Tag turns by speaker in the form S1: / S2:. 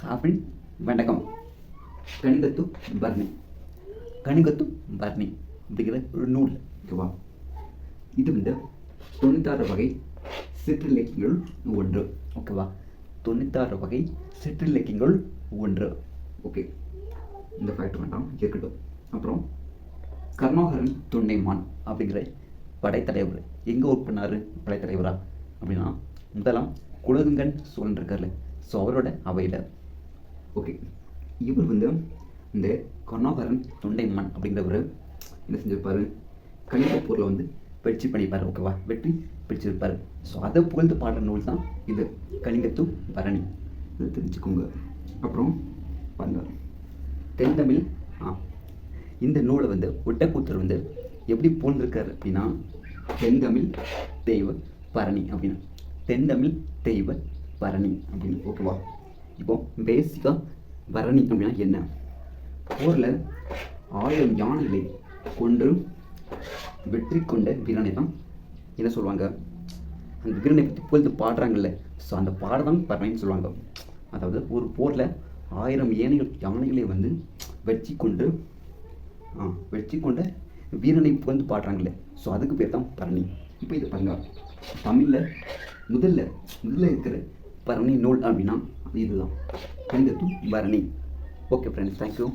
S1: அப்படி வணக்கம். கணிகத்து பரணி கணிகத்து பரணி அப்படிங்கிற ஒரு நூல் ஓகேவா. இது வந்து 96 வகை சிற்றிலக்கியங்கள் ஒன்று ஓகேவா. 96 வகை சிற்றிலக்கியங்கள் ஒன்று. ஓகே, இந்த ஃபேக்ட் வேண்டாம், இருக்கட்டும். அப்புறம் கருணாகரன் தொண்டைமான் அப்படிங்கிற படைத்தலைவர் எங்கே ஒர்க் பண்ணார் படைத்தலைவரா அப்படின்னா, முதலாம் குலோதுங்கன் சோழன் இருக்கார்ல, ஸோ அவரோட அவையில். ஓகே, இவர் வந்து இந்த கருணாகரன் தொண்டைமான் அப்படிங்கிறவர் என்ன செஞ்சிருப்பார், கணித போரில் வந்து வெற்றி பண்ணிப்பார் ஓகேவா, வெற்றி பிடிச்சிருப்பார். ஸோ அதை புகழ்ந்து பாடுற நூல் தான் இது கலிங்கத்து பரணி, இதை தெரிஞ்சுக்கோங்க. அப்புறம் பாருங்க, தென்தமிழ் இந்த நூலை வந்து ஒட்டக்கூத்தர் வந்து எப்படி புகழ்ந்திருக்காரு அப்படின்னா, தென்தமிழ் தெய்வ பரணி அப்படின்னு, தென்தமிழ் தெய்வ பரணி அப்படின்னு ஓகேவா. இப்போ பேசிக்காக பரணி அப்படின்னா என்ன, போரில் 1000 யானைகளை கொண்டு வெற்றி கொண்ட வீரனை தான் என்ன சொல்லுவாங்க, அந்த வீரனை பற்றி புகழ்ந்து பாடுறாங்கல்ல, ஸோ அந்த பாடதான் பரணின்னு சொல்லுவாங்க. அதாவது ஒரு போரில் 1000 யானைகளை வந்து வெற்றி கொண்ட வீரனை புகழ்ந்து பாடுறாங்களே, ஸோ அதுக்கு பேர் தான் பரணி. இப்போ இது பாருங்க, தமிழில் முதல்ல இருக்கிற பரணி நூல் அப்படின்னா இதுதான் கணிதத்து பரணி. Okay friends, thank you.